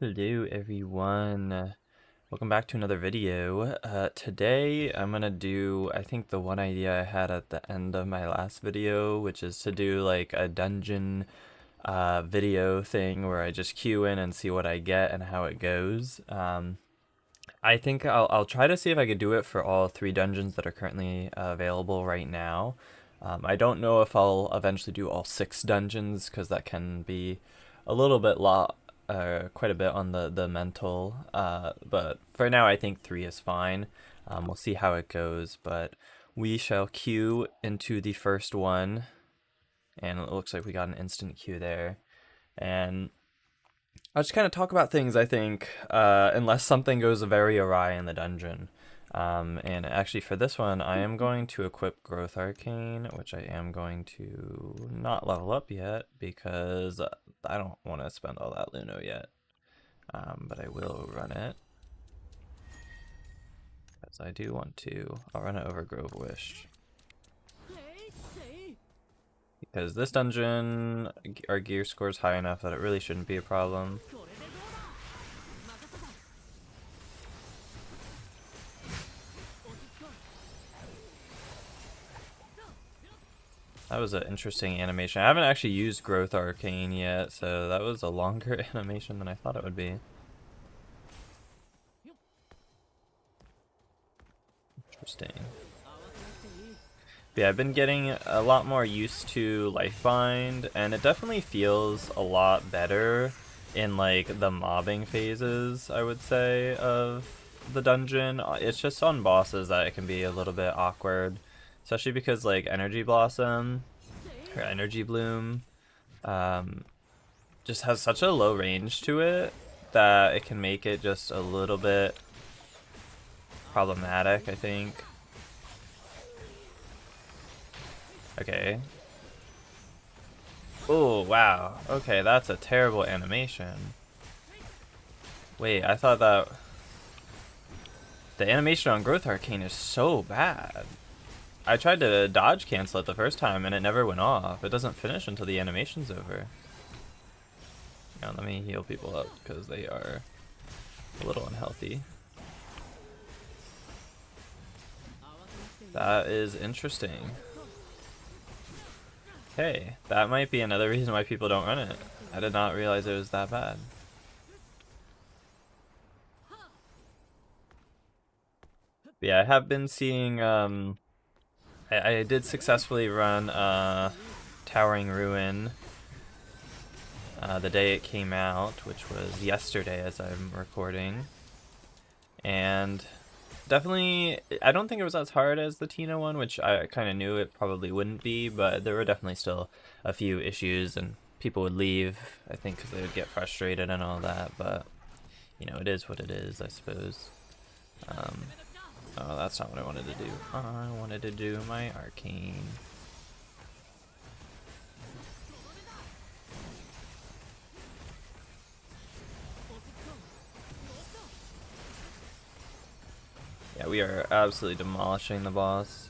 Hello everyone. Welcome back to another video. Today I'm gonna do, I think, the one idea I had at the end of my last video, which is to do like a dungeon video thing where I just queue in and see what I get and how it goes. I think I'll try to see if I could do it for all 3 dungeons that are currently available right now. I don't know if I'll eventually do all 6 dungeons because that can be a little bit quite a bit on the mental. But for now, I think 3 is fine. We'll see how it goes, but we shall queue into the first one, and it looks like we got an instant queue there. And I'll just kind of talk about things, I think, unless something goes very awry in the dungeon. And actually for this one, I am going to equip Growth Arcane, which I am going to not level up yet because I don't want to spend all that Luno yet. But I will run it. As I do want to. I'll run it over Grove Wish. Because this dungeon, our gear score is high enough that it really shouldn't be a problem. That was an interesting animation. I haven't actually used Growth Arcane yet, so that was a longer animation than I thought it would be. Interesting. But yeah, I've been getting a lot more used to Lifebind, and it definitely feels a lot better in like the mobbing phases, I would say, of the dungeon. It's just on bosses that it can be a little bit awkward, especially because like Energy Blossom or Energy Bloom just has such a low range to it that it can make it just a little bit problematic, I think. Okay. Oh, wow. Okay, that's a terrible animation. Wait, I thought that... The animation on Growth Arcane is so bad. I tried to dodge cancel it the first time and it never went off. It doesn't finish until the animation's over. Now let me heal people up because they are a little unhealthy. That is interesting. Hey, that might be another reason why people don't run it. I did not realize it was that bad. But yeah, I have been seeing, I did successfully run Towering Ruin the day it came out, which was yesterday as I'm recording. And definitely, I don't think it was as hard as the Tina one, which I kind of knew it probably wouldn't be, but there were definitely still a few issues, and people would leave, I think, because they would get frustrated and all that, but, you know, it is what it is, I suppose. Oh, that's not what I wanted to do. I wanted to do my Arcane. Yeah, we are absolutely demolishing the boss.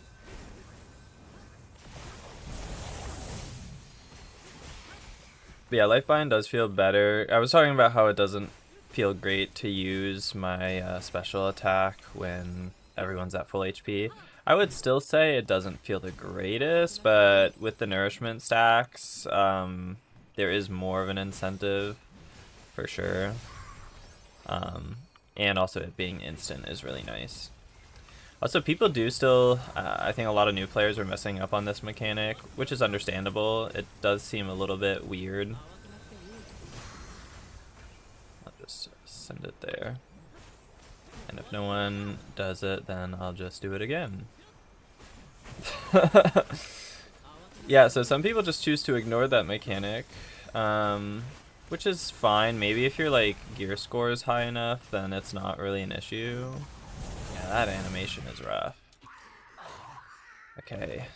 But yeah, Lifebind does feel better. I was talking about how it doesn't feel great to use my special attack when everyone's at full HP. I would still say it doesn't feel the greatest, but with the nourishment stacks, there is more of an incentive for sure. And also it being instant is really nice. Also, people do still, I think a lot of new players are messing up on this mechanic, which is understandable. It does seem a little bit weird. I'll just send it there. And if no one does it, then I'll just do it again. Yeah, so some people just choose to ignore that mechanic, which is fine. Maybe if your like gear score is high enough, then it's not really an issue. Yeah, that animation is rough. Okay,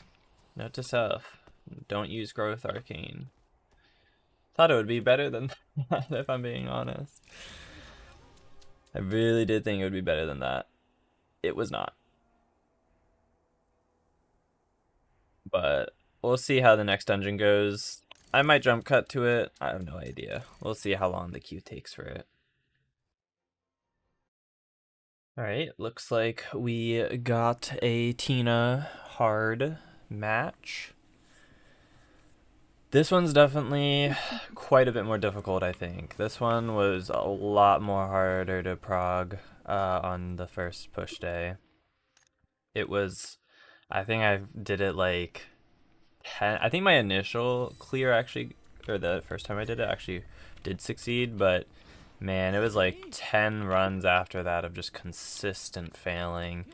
note to self, don't use Growth Arcane. Thought it would be better than that, if I'm being honest. I really did think it would be better than that. It was not. But we'll see how the next dungeon goes. I might jump cut to it. I have no idea. We'll see how long the queue takes for it. Alright, looks like we got a Tina hard match. This one's definitely quite a bit more difficult, I think. This one was a lot more harder to prog on the first push day. It was, I think I did it like 10, I think my initial clear actually, or the first time I did it actually did succeed, but man, it was like 10 runs after that of just consistent failing.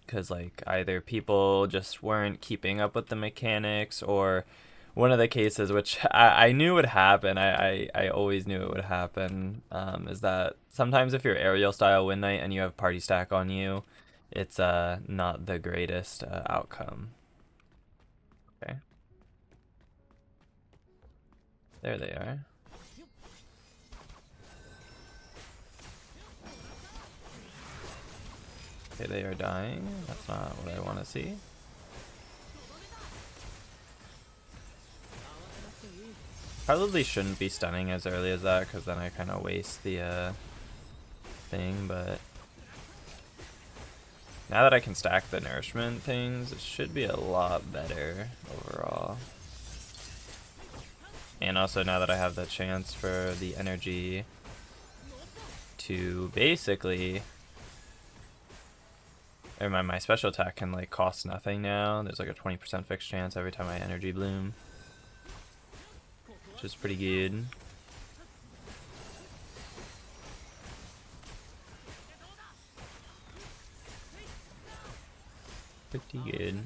Because like either people just weren't keeping up with the mechanics, or one of the cases which I knew would happen, I always knew it would happen, is that sometimes if you're aerial style win knight and you have party stack on you, it's not the greatest outcome. Okay. There they are. Okay, they are dying. That's not what I want to see. Probably shouldn't be stunning as early as that, because then I kind of waste the thing, but now that I can stack the nourishment things, it should be a lot better overall. And also now that I have the chance for the energy to basically, or my special attack can like cost nothing now. There's like a 20% fixed chance every time I energy bloom, which is pretty good. Pretty good.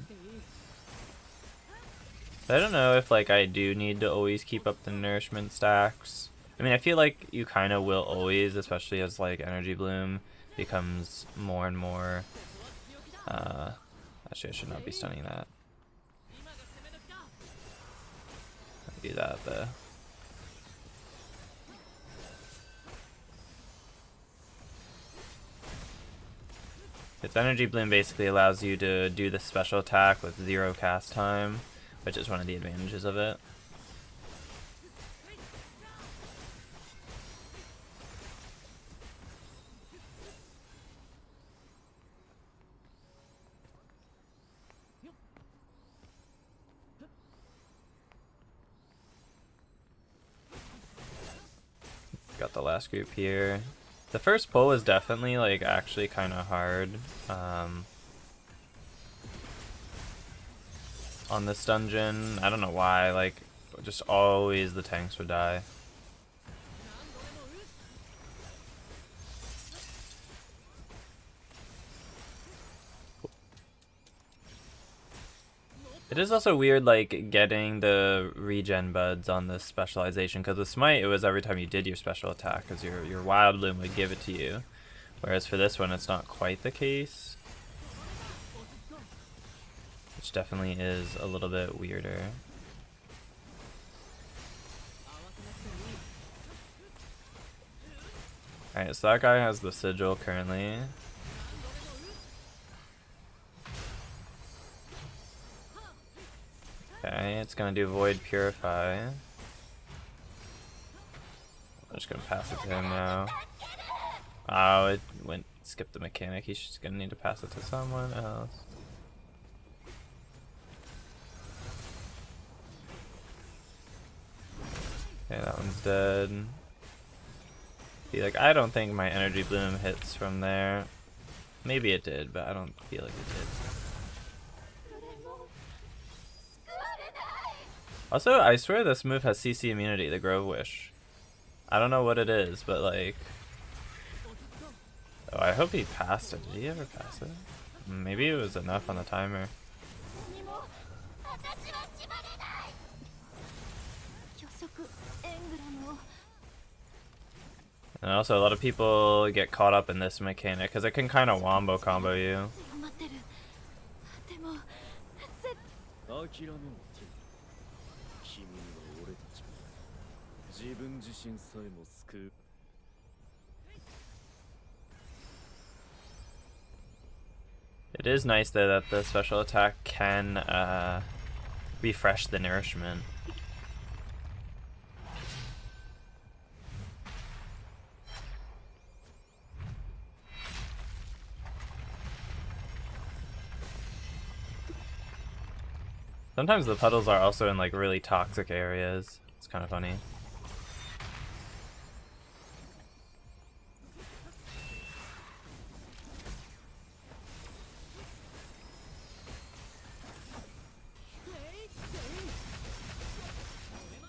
I don't know if like I do need to always keep up the nourishment stacks. I mean, I feel like you kind of will always, especially as like energy bloom becomes more and more. Actually, I should not be stunning that. I'll do that though. Its energy bloom basically allows you to do the special attack with 0 cast time, which is one of the advantages of it. Got the last group here. The first pull is definitely like actually kind of hard on this dungeon. I don't know why, like just always the tanks would die. It is also weird like getting the regen buds on this specialization, because with Smite it was every time you did your special attack, because your Wild Bloom would give it to you. Whereas for this one it's not quite the case. Which definitely is a little bit weirder. Alright, so that guy has the sigil currently. Okay, it's gonna do Void Purify. I'm just gonna pass it to him now. Oh, it went skip the mechanic. He's just gonna need to pass it to someone else. Okay, that one's dead. See, like, I don't think my energy bloom hits from there. Maybe it did, but I don't feel like it did. Also, I swear this move has CC immunity, the Grove Wish. I don't know what it is, but like... Oh, I hope he passed it. Did he ever pass it? Maybe it was enough on the timer. And also, a lot of people get caught up in this mechanic because it can kind of wombo combo you. It is nice though that the special attack can refresh the nourishment. Sometimes the puddles are also in like really toxic areas. It's kind of funny.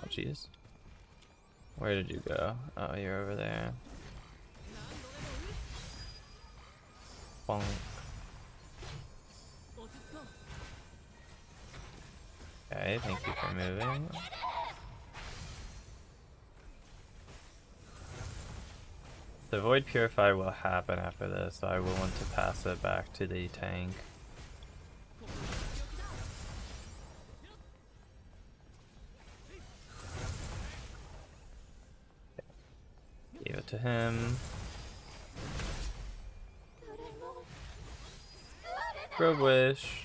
Oh jeez. Where did you go? Oh, you're over there. Bonk. Okay, thank you for moving. The Void Purify will happen after this, so I will want to pass it back to the tank. Give it to him. Probe Wish.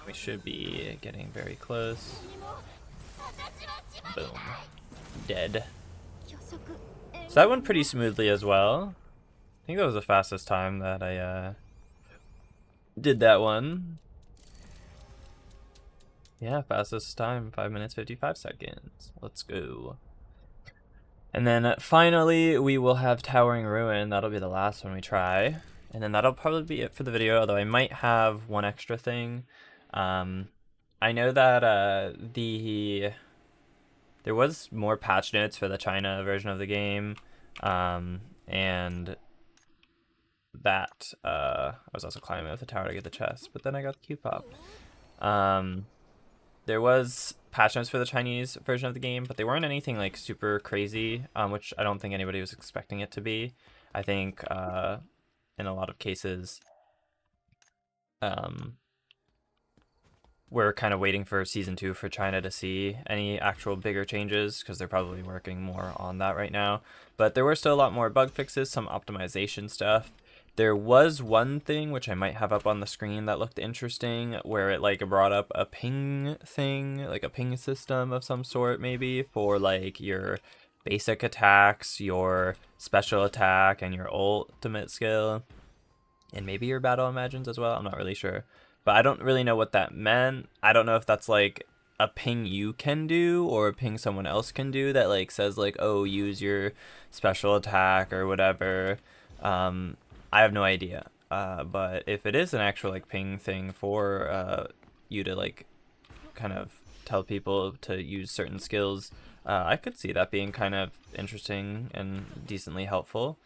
We should be getting very close. Boom. Dead. So that went pretty smoothly as well. I think that was the fastest time that I did that one. Yeah, fastest time, 5 minutes 55 seconds. Let's go. And then finally we will have Towering Ruin. That'll be the last one we try. And then that'll probably be it for the video, although I might have one extra thing. I know that there was more patch notes for the China version of the game, and that I was also climbing up the tower to get the chest, but then I got the Q pop. There was patch notes for the Chinese version of the game, but they weren't anything like super crazy, which I don't think anybody was expecting it to be. I think in a lot of cases, we're kind of waiting for Season 2 for China to see any actual bigger changes, because they're probably working more on that right now. But there were still a lot more bug fixes, some optimization stuff. There was one thing, which I might have up on the screen, that looked interesting, where it like brought up a ping thing, like a ping system of some sort maybe, for like your basic attacks, your special attack, and your ultimate skill. And maybe your battle imagines as well, I'm not really sure. But I don't really know what that meant. I don't know if that's like a ping you can do or a ping someone else can do that like says like, oh, use your special attack or whatever. I have no idea. But if it is an actual like ping thing for you to like kind of tell people to use certain skills, I could see that being kind of interesting and decently helpful.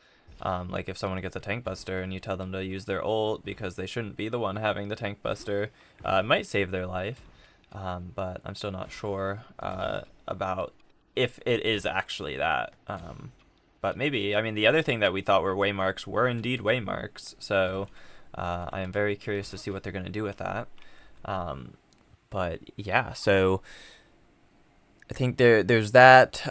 Like if someone gets a tank buster and you tell them to use their ult because they shouldn't be the one having the tank buster, it might save their life. But I'm still not sure about if it is actually that. But maybe. I mean, the other thing that we thought were waymarks were indeed waymarks, so I am very curious to see what they're going to do with that. But yeah, so I think there's that.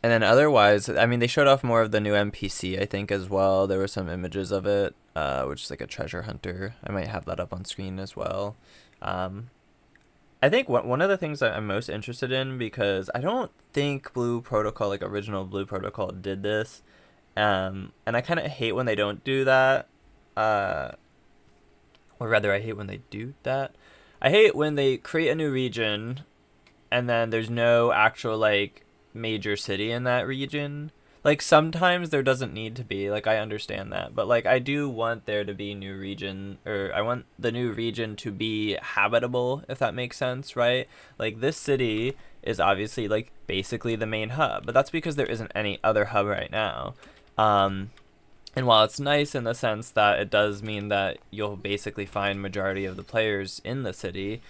And then otherwise, I mean, they showed off more of the new NPC, I think, as well. There were some images of it, which is like a treasure hunter. I might have that up on screen as well. I think one of the things that I'm most interested in, because I don't think Blue Protocol, like original Blue Protocol, did this. And I kind of hate when they don't do that. Or rather, I hate when they do that. I hate when they create a new region and then there's no actual, like, major city in that region. Like sometimes there doesn't need to be, like I understand that, but like I do want there to be new region, or I want the new region to be habitable, if that makes sense, right? Like this city is obviously like basically the main hub, but that's because there isn't any other hub right now. And while it's nice in the sense that it does mean that you'll basically find majority of the players in the city,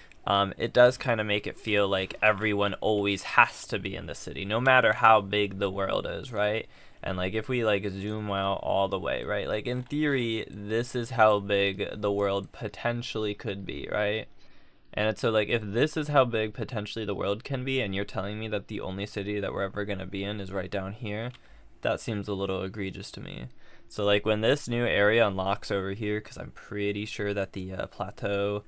it does kind of make it feel like everyone always has to be in the city, no matter how big the world is, right? And like if we like zoom out all the way, right? Like in theory, this is how big the world potentially could be, right? And it's so like if this is how big potentially the world can be, and you're telling me that the only city that we're ever going to be in is right down here, that seems a little egregious to me. So like when this new area unlocks over here, because I'm pretty sure that the plateau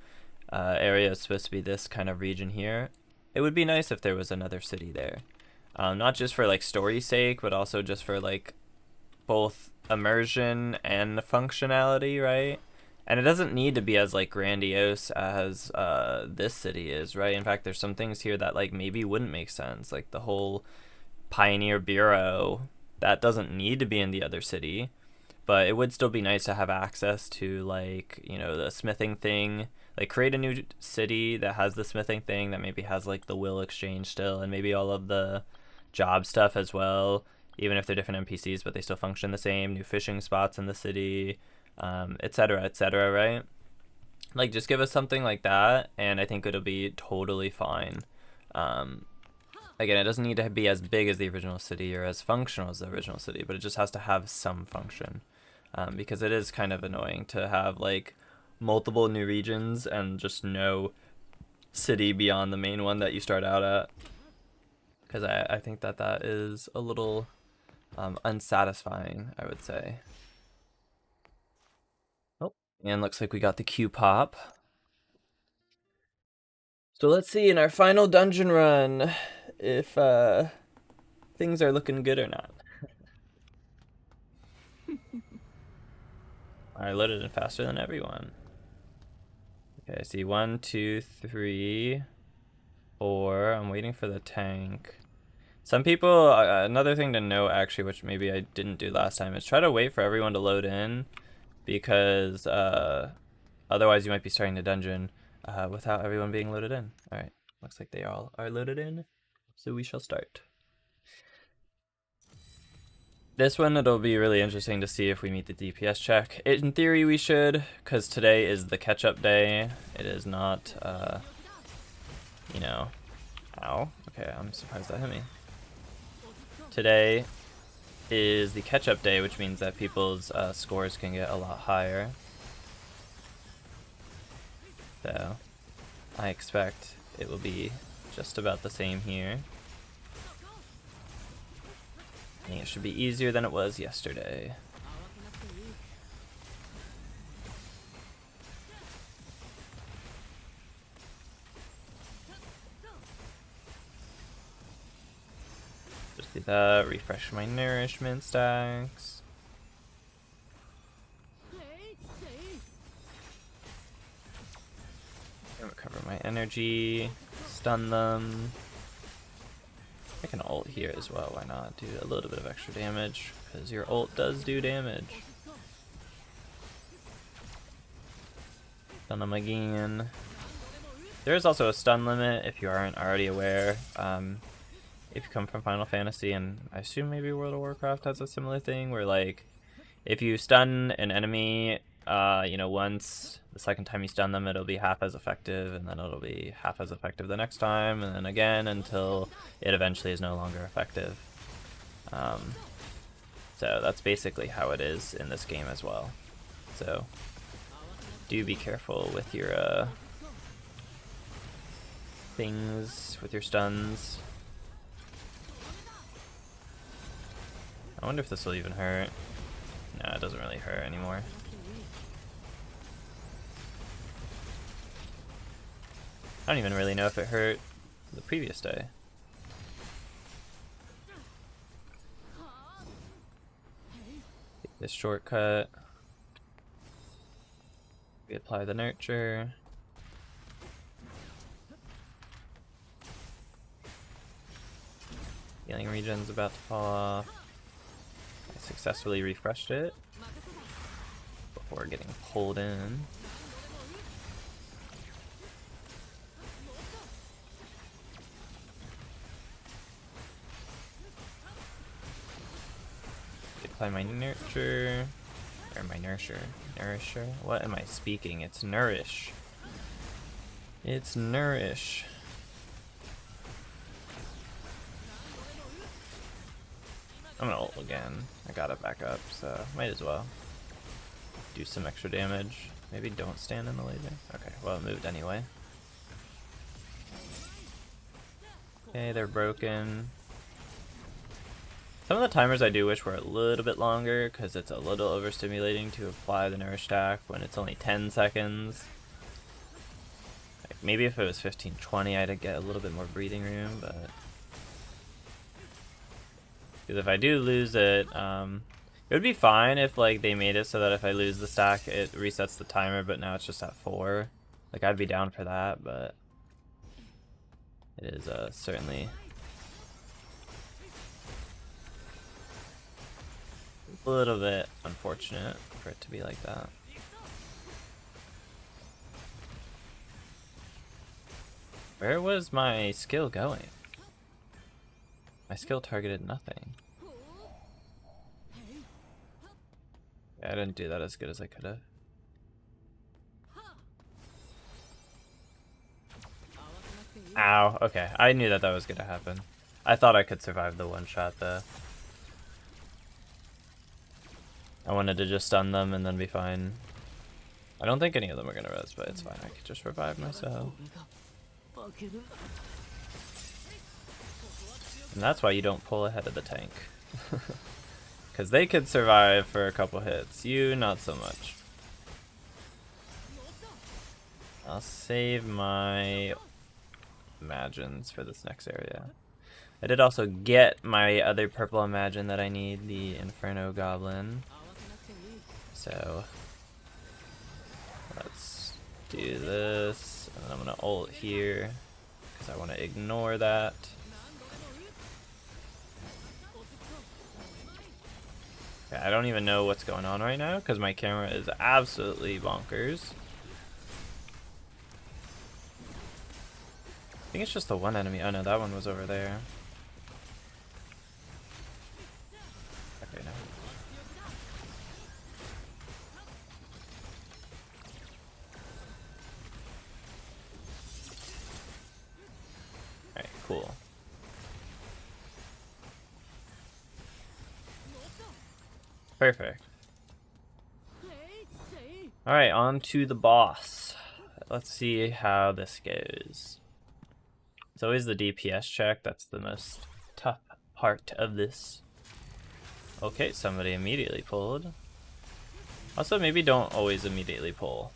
area is supposed to be this kind of region here, it would be nice if there was another city there. not just for like story's sake, but also just for like both immersion and functionality, right? And it doesn't need to be as like grandiose as this city is, right? In fact, there's some things here that like maybe wouldn't make sense, like the whole Pioneer Bureau. That doesn't need to be in the other city, but it would still be nice to have access to, like, you know, the smithing thing. Like, create a new city that has the smithing thing, that maybe has like the will exchange still, and maybe all of the job stuff as well, even if they're different NPCs, but they still function the same. New fishing spots in the city, etc., right? Like, just give us something like that, and I think it'll be totally fine. Again, it doesn't need to be as big as the original city or as functional as the original city, but it just has to have some function. Because it is kind of annoying to have like multiple new regions and just no city beyond the main one that you start out at. Because I think that is a little unsatisfying, I would say. Oh, and looks like we got the Q pop. So let's see in our final dungeon run if things are looking good or not. I loaded in faster than everyone. Okay, I see 1, 2, 3, 4. I'm waiting for the tank. Some people, another thing to note actually, which maybe I didn't do last time, is try to wait for everyone to load in, because otherwise you might be starting the dungeon without everyone being loaded in. Alright, looks like they all are loaded in, so we shall start. This one, it'll be really interesting to see if we meet the DPS check. In theory, we should, because today is the catch-up day. It is not, you know... Ow. Okay, I'm surprised that hit me. Today is the catch-up day, which means that people's scores can get a lot higher. So, I expect it will be just about the same here. I think it should be easier than it was yesterday. Just do that, refresh my nourishment stacks. Recover my energy, stun them. I can ult here as well, why not? Do a little bit of extra damage, because your ult does do damage. Stun them again. There is also a stun limit, if you aren't already aware. If you come from Final Fantasy, and I assume maybe World of Warcraft has a similar thing, where like, if you stun an enemy, you know, once, the second time you stun them, it'll be half as effective, and then it'll be half as effective the next time, and then again until it eventually is no longer effective. So that's basically how it is in this game as well. So do be careful with your things, with your stuns. I wonder if this will even hurt. No, it doesn't really hurt anymore. I don't even really know if it hurt the previous day. Take this shortcut. We apply the nurture. Healing regen's about to fall off. I successfully refreshed it before getting pulled in. Apply my nurture, or my nourisher. What am I speaking? It's nourish. It's nourish. I'm gonna ult again. I got it back up, so might as well do some extra damage. Maybe don't stand in the laser. Okay, well it moved anyway. Okay, they're broken. Some of the timers I do wish were a little bit longer, because it's a little overstimulating to apply the nourish stack when it's only 10 seconds. Like maybe if it was 15-20 I'd get a little bit more breathing room, but Because if I do lose it, it would be fine if like they made it so that if I lose the stack, it resets the timer. But now it's just at 4. Like I'd be down for that, but it is certainly a little bit unfortunate for it to be like that. Where was my skill going? My skill targeted nothing. Yeah, I didn't do that as good as I could have. Ow, okay. I knew that that was gonna happen. I thought I could survive the one shot though. I wanted to just stun them and then be fine. I don't think any of them are gonna res, but it's fine. I could just revive myself. And that's why you don't pull ahead of the tank. Because they could survive for a couple hits. You, not so much. I'll save my imagines for this next area. I did also get my other purple imagine that I need, the Inferno Goblin. So let's do this. And I'm gonna ult here because I want to ignore that. Okay, I don't even know what's going on right now because my camera is absolutely bonkers. I think it's just the one enemy. Oh no, that one was over there. Okay, no. Alright, cool. Perfect. Alright, on to the boss. Let's see how this goes. It's always the DPS check, that's the most tough part of this. Okay, somebody immediately pulled. Also, maybe don't always immediately pull.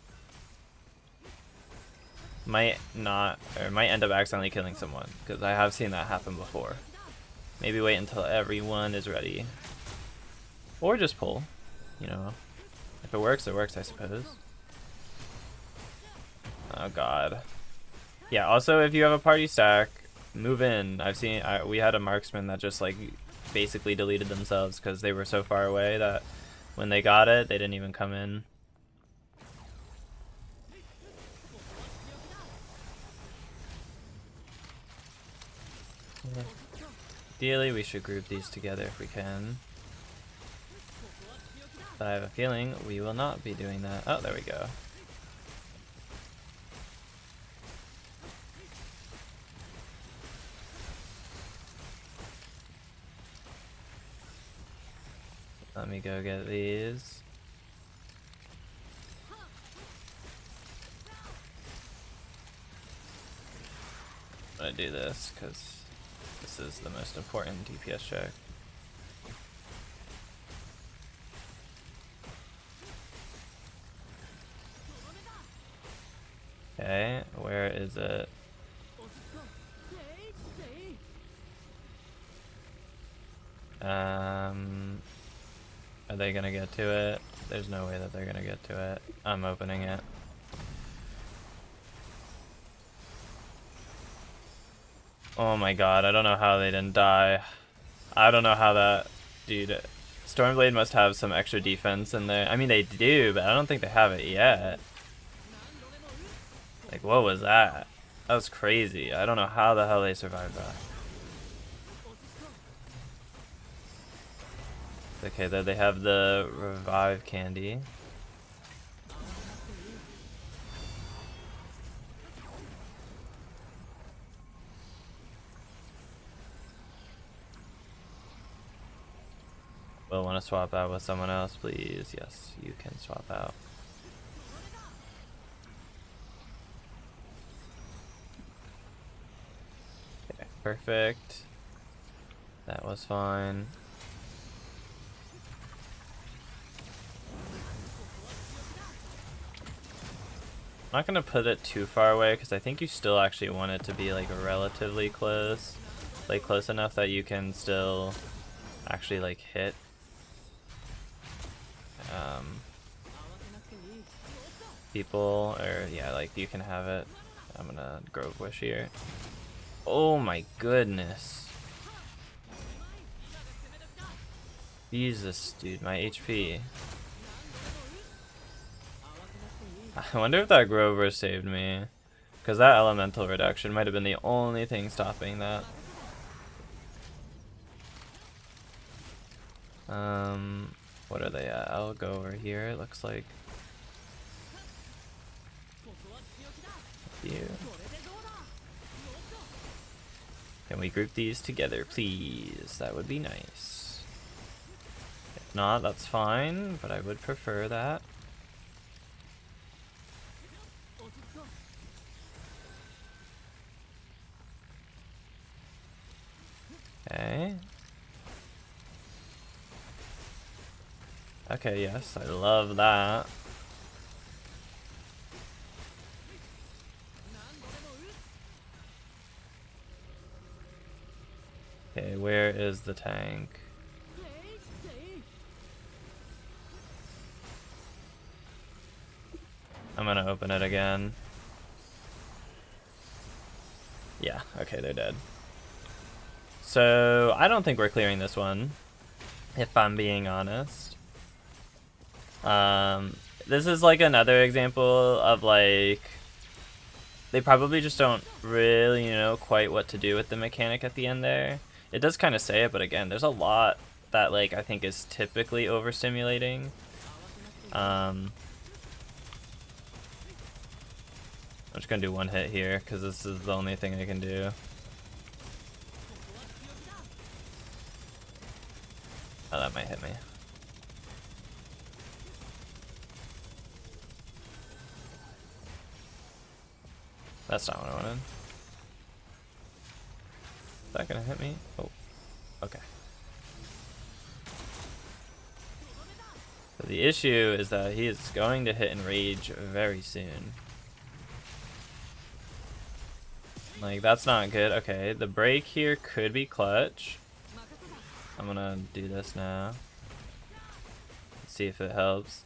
Might not, or might end up accidentally killing someone, because I have seen that happen before. Maybe wait until everyone is ready. Or just pull, you know. If it works, I suppose. Oh god. Yeah, also if you have a party stack, move in. I've seen, we had a marksman that just like basically deleted themselves because they were so far away that when they got it, they didn't even come in. Ideally, we should group these together if we can. But I have a feeling we will not be doing that. Oh, there we go. Let me go get these. I'm gonna do this because this is the most important DPS check. Okay, where is it? Are they gonna get to it? There's no way that they're gonna get to it. I'm opening it. Oh my god, I don't know how they didn't die. I don't know how that... Dude, Stormblade must have some extra defense in there. I mean, they do, but I don't think they have it yet. Like, what was that? That was crazy. I don't know how the hell they survived that. Okay, there they have the revive candy. Will want to swap out with someone else, please? Yes, you can swap out. Okay, perfect. That was fine. I'm not gonna put it too far away because I think you still actually want it to be like relatively close, like close enough that you can still actually like hit. People, or yeah, like you can have it. I'm gonna Grove Wish here. Oh my goodness. Jesus, dude, my HP. I wonder if that Grover saved me. Because that elemental reduction might have been the only thing stopping that. What are they at? I'll go over here, it looks like. You. Can we group these together, please? That would be nice. If not, that's fine, but I would prefer that. Okay. Okay, yes, I love that. Okay, where is the tank? I'm gonna open it again. Yeah, okay, they're dead. So, I don't think we're clearing this one, if I'm being honest. This is like another example of like, they probably just don't really know quite what to do with the mechanic at the end there. It does kind of say it, but again, there's a lot that like I think is typically overstimulating. I'm just gonna do one hit here because this is the only thing I can do. Oh, that might hit me. That's not what I wanted. Is that gonna hit me? Oh, okay. So the issue is that he is going to hit Enrage very soon. Like, that's not good. Okay, the break here could be clutch. I'm gonna do this now. Let's see if it helps.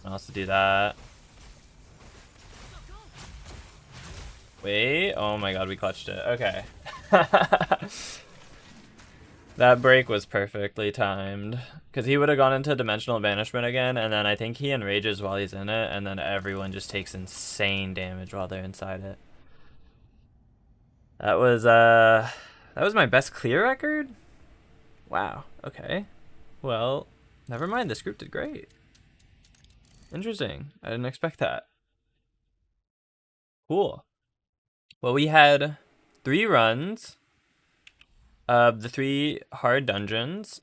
I'll also do that. Wait, oh my god, we clutched it. Okay. That break was perfectly timed. Because he would have gone into Dimensional Banishment again, and then I think he enrages while he's in it, and then everyone just takes insane damage while they're inside it. That was my best clear record? Wow, okay. Well, never mind, this group did great. Interesting. I didn't expect that. Cool. Well, we had 3 runs of the 3 hard dungeons,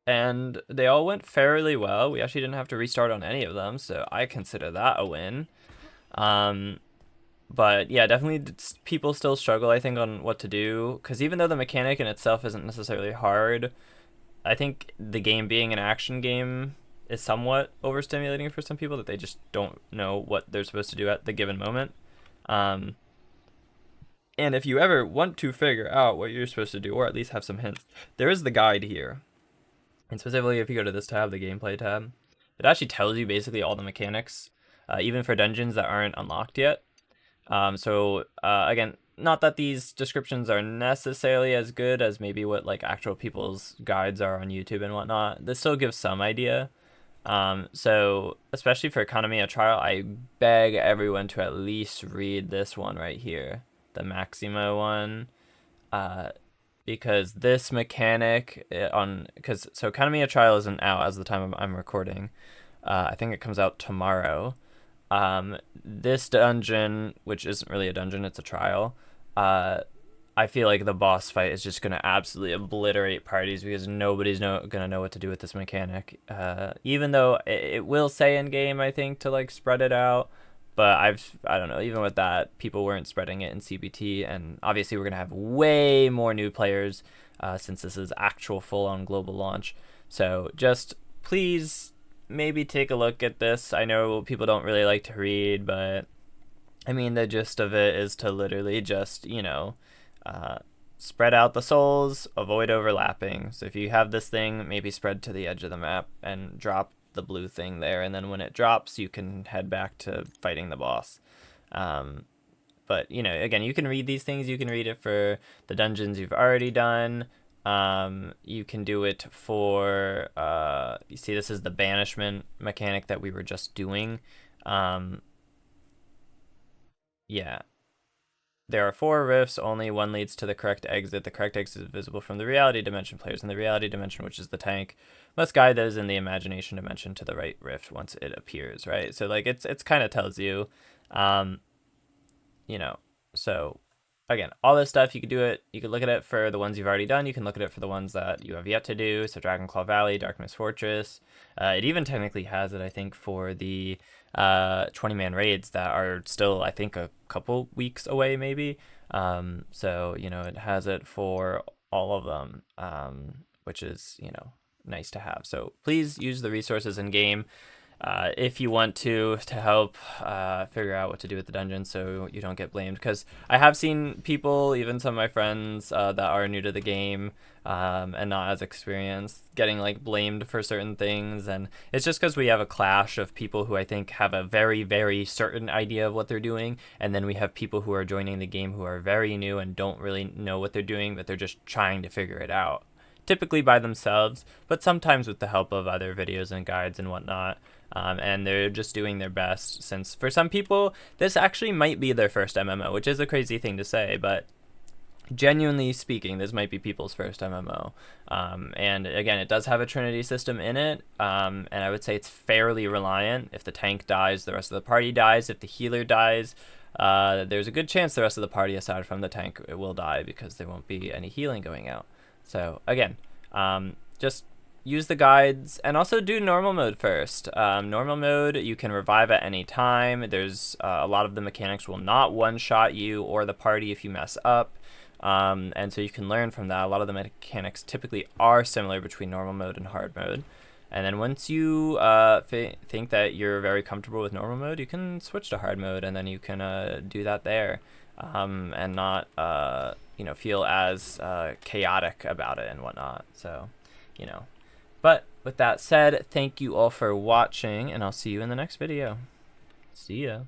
and they all went fairly well. We actually didn't have to restart on any of them, so I consider that a win. But yeah, definitely people still struggle, I think, on what to do, because even though the mechanic in itself isn't necessarily hard, I think the game being an action game is somewhat overstimulating for some people, that they just don't know what they're supposed to do at the given moment. And if you ever want to figure out what you're supposed to do, or at least have some hints, there is the guide here. And specifically, if you go to this tab, the gameplay tab, it actually tells you basically all the mechanics, even for dungeons that aren't unlocked yet. Again, not that these descriptions are necessarily as good as maybe what like actual people's guides are on YouTube and whatnot. This still gives some idea. So especially for Economy Trial, I beg everyone to at least read this one right here, the Maximo one, because this mechanic so Economy Trial isn't out as the time I'm recording. I think it comes out tomorrow. This dungeon, which isn't really a dungeon, it's a trial, I feel like the boss fight is just going to absolutely obliterate parties, because nobody's going to know what to do with this mechanic. Even though it will say in game, I think, to like spread it out, but I don't know, even with that, people weren't spreading it in CBT, and obviously we're going to have way more new players since this is actual full-on global launch. So just please maybe take a look at this. I know people don't really like to read, but I mean, the gist of it is to literally just, uh, spread out the souls, avoid overlapping. So if you have this thing, maybe spread to the edge of the map and drop the blue thing there, and then when it drops, you can head back to fighting the boss. Um, but again, you can read these things. You can read it for the dungeons you've already done. You can do it for you see, this is the banishment mechanic that we were just doing. Um, yeah, there are four rifts. Only one leads to the correct exit. The correct exit is visible from the reality dimension. Players in the reality dimension, which is the tank, must guide those in the imagination dimension to the right rift once it appears. Right. So like it's kind of tells you, um, you know, so again, all this stuff, you could do it. You could look at it for the ones you've already done. You can look at it for the ones that you have yet to do. So Dragonclaw Valley, Darkness Fortress. It even technically has it, I think, for the 20-man raids that are still, I think, a couple weeks away, maybe. So it has it for all of them, which is nice to have. So please use the resources in game if you want to help figure out what to do with the dungeon so you don't get blamed. Because I have seen people, even some of my friends that are new to the game and not as experienced, getting like blamed for certain things. And it's just because we have a clash of people who I think have a very, very certain idea of what they're doing. And then we have people who are joining the game who are very new and don't really know what they're doing, but they're just trying to figure it out. Typically by themselves, but sometimes with the help of other videos and guides and whatnot. And they're just doing their best, since for some people this actually might be their first MMO, which is a crazy thing to say, but genuinely speaking, this might be people's first MMO. And again, it does have a Trinity system in it, and I would say it's fairly reliant. If the tank dies, the rest of the party dies. If the healer dies, there's a good chance the rest of the party, aside from the tank, will die, because there won't be any healing going out. So again, just use the guides, and also do normal mode first. Normal mode, you can revive at any time. There's a lot of the mechanics will not one-shot you or the party if you mess up. And so you can learn from that. A lot of the mechanics typically are similar between normal mode and hard mode. And then once you think that you're very comfortable with normal mode, you can switch to hard mode, and then you can do that there, and not feel as chaotic about it and whatnot. So, But with that said, thank you all for watching, and I'll see you in the next video. See ya.